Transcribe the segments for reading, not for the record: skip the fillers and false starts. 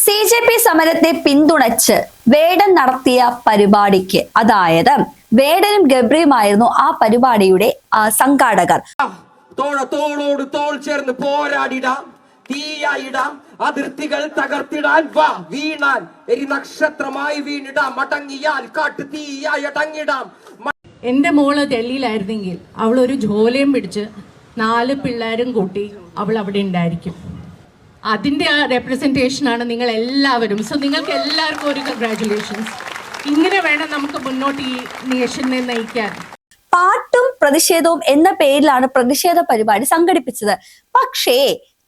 CJP സമരത്തെ പിന്തുണച്ച് വേടൻ നടത്തിയ പരിപാടിക്ക്, അതായത് വേടനും ഗബ്രിയുമായിരുന്നു ആ പരിപാടിയുടെ സംഘാടകർ. തോളോട് തോൾ ചേർന്ന് പോരാടിടാം, തീയായിടാം, അതിർത്തികൾ തകർത്തിടാൻ വാ, വീണാൽ എരി നക്ഷത്രമായി വീണിടാം, മടങ്ങിയാൽ കാട്ടു തീയായി അടങ്ങിടാം. എന്റെ മോള് ഡൽഹിയിലായിരുന്നെങ്കിൽ അവൾ ഒരു ജോലിയും പിടിച്ച് 4 പിള്ളേരും കൂട്ടി അവൾ അവിടെ ഉണ്ടായിരിക്കും. അതിന്റെ ആ റെപ്രസെന്റേഷൻ ആണ് നിങ്ങൾ എല്ലാവരും. സോ നിങ്ങൾക്ക് എല്ലാവർക്കും ഒരു കൺഗ്രാറ്റുലേഷൻസ്. ഇങ്ങനെ വേണം നമുക്ക് മുന്നോട്ട് ഈ നേഷനെ നയിക്കാൻ. പാട്ടും പ്രതിഷേധവും എന്ന പേരിലാണ് പ്രതിഷേധ പരിപാടി സംഘടിപ്പിച്ചത്. പക്ഷേ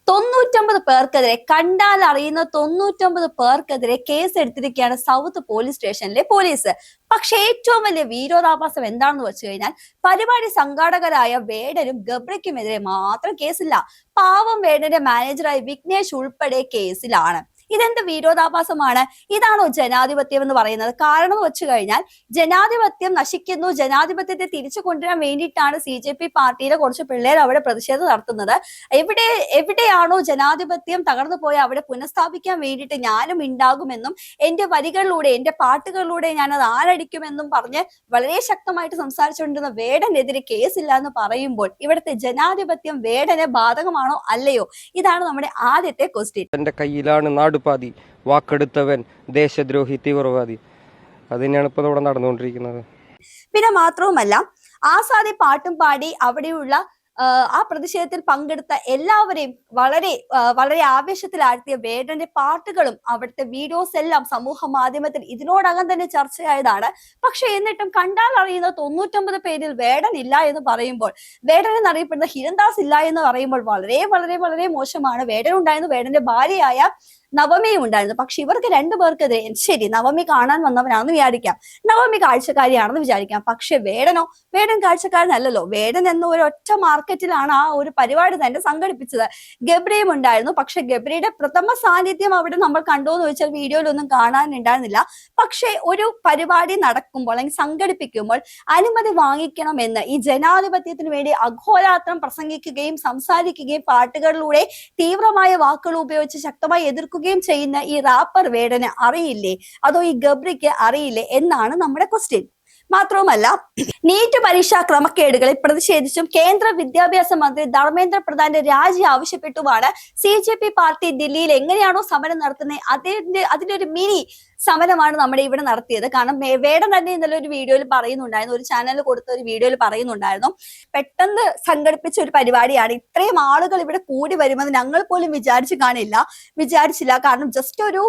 99 പേർക്കെതിരെ, കണ്ടാൽ അറിയുന്ന 99 പേർക്കെതിരെ കേസ് എടുത്തിരിക്കുകയാണ് സൗത്ത് പോലീസ് സ്റ്റേഷനിലെ പോലീസ്. പക്ഷെ ഏറ്റവും വലിയ വീരോധാഭാസം എന്താണെന്ന് വെച്ച് കഴിഞ്ഞാൽ, പരിപാടി സംഘാടകരായ വേടനും ഗബ്രിക്കുമെതിരെ മാത്രം കേസില്ല. പാവം വേടന്റെ മാനേജറായ വിഘ്നേഷ് ഉൾപ്പെടെ കേസിലാണ്. ഇതെന്ത് വീരോധാഭാസമാണ്? ഇതാണോ ജനാധിപത്യം എന്ന് പറയുന്നത്? കാരണം എന്ന് വെച്ചു കഴിഞ്ഞാൽ, ജനാധിപത്യം നശിക്കുന്നു, ജനാധിപത്യത്തെ തിരിച്ചു കൊണ്ടുവരാൻ വേണ്ടിയിട്ടാണ് CJP പാർട്ടിയിലെ കുറച്ച് പിള്ളേർ അവിടെ പ്രതിഷേധം നടത്തുന്നത്. എവിടെയാണോ ജനാധിപത്യം തകർന്നു പോയ അവിടെ പുനഃസ്ഥാപിക്കാൻ വേണ്ടിയിട്ട് ഞാനും ഉണ്ടാകുമെന്നും എന്റെ വരികളിലൂടെ, എന്റെ പാട്ടുകളിലൂടെ ഞാൻ അത് ആരടിക്കുമെന്നും പറഞ്ഞ് വളരെ ശക്തമായിട്ട് സംസാരിച്ചുകൊണ്ടിരുന്ന വേടനെതിരെ കേസില്ല എന്ന് പറയുമ്പോൾ, ഇവിടുത്തെ ജനാധിപത്യം വേടനെ ബാധകമാണോ അല്ലയോ? ഇതാണ് നമ്മുടെ ആദ്യത്തെ ക്വസ്റ്റ്യൻ. എന്റെ കയ്യിലാണ് നാടുപാതി, വാക്കെടുത്തവൻ ദേശദ്രോഹി, തീവ്രവാദി. അത് തന്നെയാണ് ഇപ്പൊ ഇവിടെ നടന്നുകൊണ്ടിരിക്കുന്നത്. പിന്നെ മാത്രവുമല്ല, ആസാദി പാട്ടും പാടി അവിടെയുള്ള ആ പ്രതിഷേധത്തിൽ പങ്കെടുത്ത എല്ലാവരെയും വളരെ ആവേശത്തിലാഴ്ത്തിയ വേടന്റെ പാട്ടുകളും അവിടുത്തെ വീഡിയോസ് എല്ലാം സമൂഹ മാധ്യമത്തിൽ ഇതിനോടകം തന്നെ ചർച്ചയായതാണ്. പക്ഷെ എന്നിട്ടും കണ്ടാൽ അറിയുന്ന 99 പേരിൽ വേടൻ ഇല്ല എന്ന് പറയുമ്പോൾ, വേടൻ എന്നറിയപ്പെടുന്ന ഹിരൺദാസ് ഇല്ല എന്ന് പറയുമ്പോൾ വളരെ വളരെ വളരെ മോശമാണ്. വേടൻ ഉണ്ടായിരുന്നു, വേടന്റെ ഭാര്യയായ നവമിയും ഉണ്ടായിരുന്നു. പക്ഷെ ഇവർക്ക് 2 പേർക്കെതിരെ, ശരി, നവമി കാണാൻ വന്നവനാണെന്ന് വിചാരിക്കാം, നവമി കാഴ്ചക്കാരിയാണെന്ന് വിചാരിക്കാം. പക്ഷെ വേടൻ കാഴ്ചക്കാരനല്ലല്ലോ. വേടൻ എന്ന ഒരു ഒറ്റ മാർക്കറ്റിലാണ് ആ ഒരു പരിപാടി തന്നെ സംഘടിപ്പിച്ചത്. ഗബ്രിയും ഉണ്ടായിരുന്നു. പക്ഷെ ഗബ്രിയുടെ പ്രഥമ സാന്നിധ്യം അവിടെ നമ്മൾ കണ്ടോ എന്ന് ചോദിച്ചാൽ വീഡിയോയിലൊന്നും കാണാനുണ്ടായിരുന്നില്ല. പക്ഷെ ഒരു പരിപാടി നടക്കുമ്പോൾ അല്ലെങ്കിൽ സംഘടിപ്പിക്കുമ്പോൾ അനുമതി വാങ്ങിക്കണമെന്ന് ഈ ജനാധിപത്യത്തിന് വേണ്ടി അഘോരാത്രം പ്രസംഗിക്കുകയും സംസാരിക്കുകയും പാട്ടുകളിലൂടെ തീവ്രമായ വാക്കുകൾ ഉപയോഗിച്ച് ശക്തമായി എതിർക്കുകയും ചെയ്യുന്ന ഈ റാപ്പർ വേടന് അറിയില്ലേ? അതോ ഈ ഗബ്രിക്ക് അറിയില്ലേ എന്നാണ് നമ്മുടെ ക്വസ്റ്റ്യൻ. മാത്രവുമല്ല, നീറ്റ് പരീക്ഷാ ക്രമക്കേടുകളിൽ പ്രതിഷേധിച്ചും കേന്ദ്ര വിദ്യാഭ്യാസ മന്ത്രി ധർമ്മേന്ദ്ര പ്രധാന്റെ രാജി ആവശ്യപ്പെട്ടുമാണ് CJP പാർട്ടി ദില്ലിയിൽ എങ്ങനെയാണോ സമരം നടത്തുന്നത് അതിന്റെ ഒരു മിനി സമരമാണ് നമ്മുടെ ഇവിടെ നടത്തിയത്. കാരണം വേടൻ തന്നെ ഇന്നലെ ഒരു വീഡിയോയിൽ പറയുന്നുണ്ടായിരുന്നു, ഒരു ചാനലിൽ കൊടുത്ത ഒരു വീഡിയോയിൽ പറയുന്നുണ്ടായിരുന്നു, പെട്ടെന്ന് സംഘടിപ്പിച്ച ഒരു പരിപാടിയാണ്, ഇത്രയും ആളുകൾ ഇവിടെ കൂടി വരുമെന്ന് ഞങ്ങൾ പോലും വിചാരിച്ചില്ല. കാരണം ജസ്റ്റ് ഒരു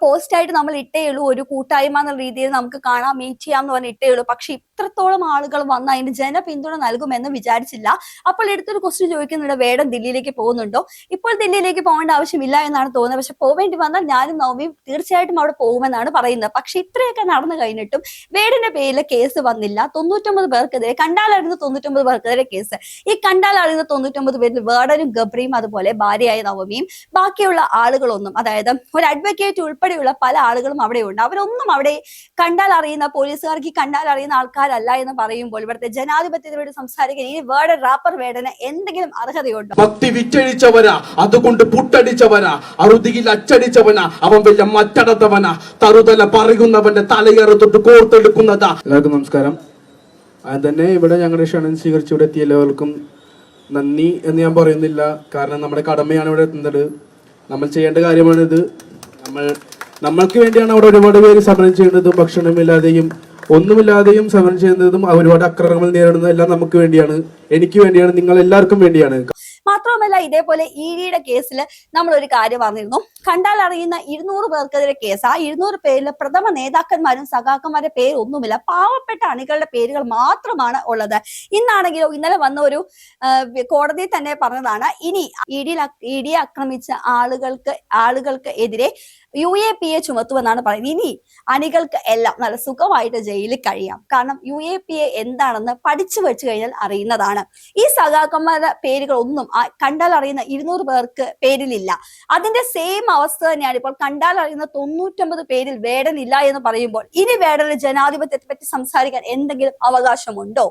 പോസ്റ്റ് ആയിട്ട് നമ്മൾ ഇട്ടേ ഉള്ളൂ, ഒരു കൂട്ടായ്മ എന്ന രീതിയിൽ നമുക്ക് കാണാം, മീറ്റ് ചെയ്യാം എന്ന് പറഞ്ഞ് ഇട്ടേ ഉള്ളൂ. പക്ഷെ ഇത്രത്തോളം ആളുകൾ വന്ന് അതിന് ജനപിന്തുണ നൽകുമെന്ന് വിചാരിച്ചില്ല. അപ്പോൾ എടുത്തൊരു ക്വസ്റ്റ്യൻ ചോദിക്കുന്നുണ്ട്, വേടൻ ദില്ലിയിലേക്ക് പോകുന്നുണ്ടോ? ഇപ്പോൾ ദില്ലിയിലേക്ക് പോകേണ്ട ആവശ്യമില്ല എന്നാണ് തോന്നുന്നത്. പക്ഷെ പോവേണ്ടി വന്നാൽ ഞാനും നവമിയും തീർച്ചയായിട്ടും അവിടെ പോകുമെന്നാണ് പറയുന്നത്. പക്ഷെ ഇത്രയൊക്കെ നടന്നു കഴിഞ്ഞിട്ടും വേടന്റെ പേരിൽ കേസ് വന്നില്ല. 99 പേർക്കെതിരെ, കണ്ടാലറിയുന്ന 99 പേർക്കെതിരെ കേസ്. ഈ കണ്ടാലറിയുന്ന 99 പേരിൽ വേടനും ഗബ്രിയും അതുപോലെ ഭാര്യയായ നവമിയും ബാക്കിയുള്ള ആളുകളൊന്നും, അതായത് ഒരു അഡ്വക്കേറ്റ് ഉൾപ്പെടെയുള്ള പല ആളുകളും അവിടെ ഉണ്ട്. അവരൊന്നും അവിടെ കണ്ടാൽ അറിയുന്ന പോലീസുകാർക്ക് കണ്ടാൽ അറിയുന്ന ആൾക്കാരല്ല എന്ന് പറയുമ്പോൾ, ഇവിടുത്തെ ജനാധിപത്യത്തിന് വേണ്ടി സംസാരിക്കാൻ ഈ വേടൻ റാപ്പർ വേടന് എന്തെങ്കിലും അർഹതയുണ്ടോ? ഭക്തി വിറ്റഴിച്ചവനാ, അതുകൊണ്ട് പുട്ടടിച്ചവനാ, അറുതിയിൽ അച്ചടിച്ചവനാ, അവൻ വല്ല മറ്റടത്തവനാ, തറുതല പറയുന്നവന്റെ തലയേറ് തൊട്ട് കോർത്തെടുക്കുന്നതാ. എല്ലാവർക്കും നമസ്കാരം. അത് തന്നെ ഇവിടെ ഞങ്ങളുടെ ക്ഷണം സ്വീകരിച്ച് ഇവിടെ എത്തിയ എല്ലാവർക്കും നന്ദി എന്ന് ഞാൻ പറയുന്നില്ല. കാരണം നമ്മുടെ കടമയാണ് ഇവിടെ എത്തുന്നത്, നമ്മൾ ചെയ്യേണ്ട കാര്യമാണിത്. നമ്മൾക്ക് വേണ്ടിയാണ് അവിടെ ഒരുപാട് പേര് സമരം ചെയ്യുന്നതും ഭക്ഷണമില്ലാതെയും ഒന്നുമില്ലാതെയും സമരം ചെയ്യുന്നതും ഒരുപാട് അക്രമങ്ങൾ നേരിടുന്നതും എല്ലാം നമുക്ക് വേണ്ടിയാണ്, എനിക്ക് വേണ്ടിയാണ്, നിങ്ങൾ എല്ലാവർക്കും വേണ്ടിയാണ്. മാത്രവുമല്ല, ഇതേപോലെ EDയുടെ കേസിൽ നമ്മൾ ഒരു കാര്യം പറഞ്ഞിരുന്നു, കണ്ടാൽ അറിയുന്ന 200 പേർക്കെതിരെ കേസ്. ആ 200 പേരിൽ പ്രഥമ നേതാക്കന്മാരും സഖാക്കന്മാരുടെ പേരൊന്നുമില്ല, പാവപ്പെട്ട അണികളുടെ പേരുകൾ മാത്രമാണ് ഉള്ളത്. ഇന്നാണെങ്കിലോ, ഇന്നലെ വന്ന ഒരു കോടതി തന്നെ പറഞ്ഞതാണ്, ഇനി EDയെ ആക്രമിച്ച ആളുകൾക്ക് എതിരെ UAPA ചുമത്തുമെന്നാണ് പറയുന്നത്. ഇനി അണികൾക്ക് എല്ലാം നല്ല സുഖമായിട്ട് ജയിലിൽ കഴിയാം. കാരണം UAPA എന്താണെന്ന് പഠിച്ചു വെച്ച് കഴിഞ്ഞാൽ അറിയുന്നതാണ്. ഈ സഖാക്കന്മാരുടെ പേരുകൾ ഒന്നും കണ്ടാൽ അറിയുന്ന 200 പേർക്ക് പേരിലില്ല. അതിന്റെ സെയിം അവസ്ഥ തന്നെയാണ് ഇപ്പോൾ കണ്ടാൽ അറിയുന്ന 99 പേരിൽ വേടൻ ഇല്ല എന്ന് പറയുമ്പോൾ, ഇനി വേടന് ജനാധിപത്യത്തെ പറ്റി സംസാരിക്കാൻ എന്തെങ്കിലും അവകാശമുണ്ടോ?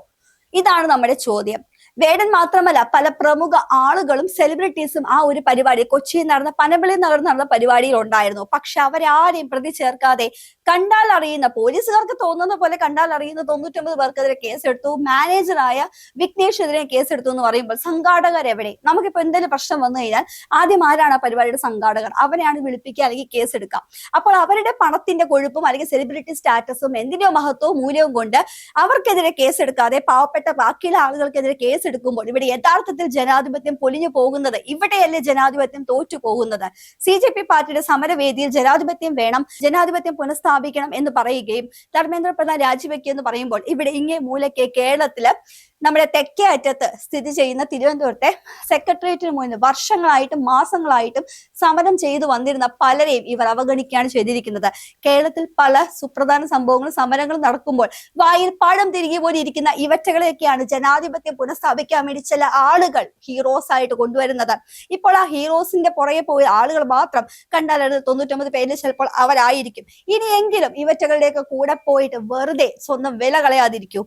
ഇതാണ് നമ്മുടെ ചോദ്യം. വേടൻ മാത്രമല്ല പല പ്രമുഖ ആളുകളും സെലിബ്രിറ്റീസും ആ ഒരു പരിപാടി കൊച്ചിയിൽ നടന്ന പനമ്പള്ളി നഗറിൽ നടന്ന പരിപാടിയിൽ ഉണ്ടായിരുന്നു. പക്ഷെ അവരാരെയും പ്രതി ചേർക്കാതെ കണ്ടാൽ അറിയുന്ന, പോലീസുകാർക്ക് തോന്നുന്ന പോലെ കണ്ടാൽ അറിയുന്ന 99 പേർക്കെതിരെ കേസെടുത്തു. മാനേജറായ വിഘ്നേഷിനെതിരെ കേസെടുത്തു എന്ന് പറയുമ്പോൾ സംഘാടകർ എവിടെ? നമുക്കിപ്പോ എന്തെങ്കിലും പ്രശ്നം വന്നു കഴിഞ്ഞാൽ ആദ്യം ആരാണ് ആ പരിപാടിയുടെ സംഘാടകർ? അവരെയാണ് വിളിപ്പിക്കുക അല്ലെങ്കിൽ കേസെടുക്കാം. അപ്പോൾ അവരുടെ പണത്തിന്റെ കൊഴുപ്പും അല്ലെങ്കിൽ സെലിബ്രിറ്റി സ്റ്റാറ്റസും എന്തിനോ മഹത്വവും മൂല്യവും കൊണ്ട് അവർക്കെതിരെ കേസെടുക്കാതെ പാവപ്പെട്ട ബാക്കിയുള്ള ആളുകൾക്കെതിരെ കേസെടുക്കുമ്പോൾ ഇവിടെ യഥാർത്ഥത്തിൽ ജനാധിപത്യം പൊലിഞ്ഞു പോകുന്നത്, ഇവിടെയല്ലേ ജനാധിപത്യം തോറ്റു പോകുന്നത്? CJP പാർട്ടിയുടെ സമരവേദിയിൽ ജനാധിപത്യം വേണം, ജനാധിപത്യം പുനഃസ്ഥാപിക്കണം എന്ന് പറയുകയും ധർമ്മേന്ദ്ര പ്രധാൻ രാജിവെക്കുക എന്ന് പറയുമ്പോൾ ഇവിടെ ഇങ്ങേ മൂലയ്ക്ക് കേരളത്തില് നമ്മുടെ തെക്കേ അറ്റത്ത് സ്ഥിതി ചെയ്യുന്ന തിരുവനന്തപുരത്തെ സെക്രട്ടേറിയറ്റിന് മുന്നിൽ വർഷങ്ങളായിട്ടും മാസങ്ങളായിട്ടും സമരം ചെയ്തു വന്നിരുന്ന പലരെയും ഇവർ അവഗണിക്കുകയാണ് ചെയ്തിരിക്കുന്നത്. കേരളത്തിൽ പല സുപ്രധാന സംഭവങ്ങളും സമരങ്ങളും നടക്കുമ്പോൾ വായിൽ പാടം തിരികെ പോലെ ഇരിക്കുന്ന ഇവറ്റകളെയൊക്കെയാണ് ജനാധിപത്യം പുനഃസ്ഥാപിക്കാൻ വേണ്ടി ചില ആളുകൾ ഹീറോസ് ആയിട്ട് കൊണ്ടുവരുന്നത്. ഇപ്പോൾ ആ ഹീറോസിന്റെ പുറകെ പോയ ആളുകൾ മാത്രം കണ്ടാൽ 99 പേരിൽ ചിലപ്പോൾ അവരായിരിക്കും. ഇനിയെങ്കിലും ഇവറ്റകളുടെയൊക്കെ കൂടെ പോയിട്ട് വെറുതെ സ്വന്തം വില കളയാതിരിക്കൂ.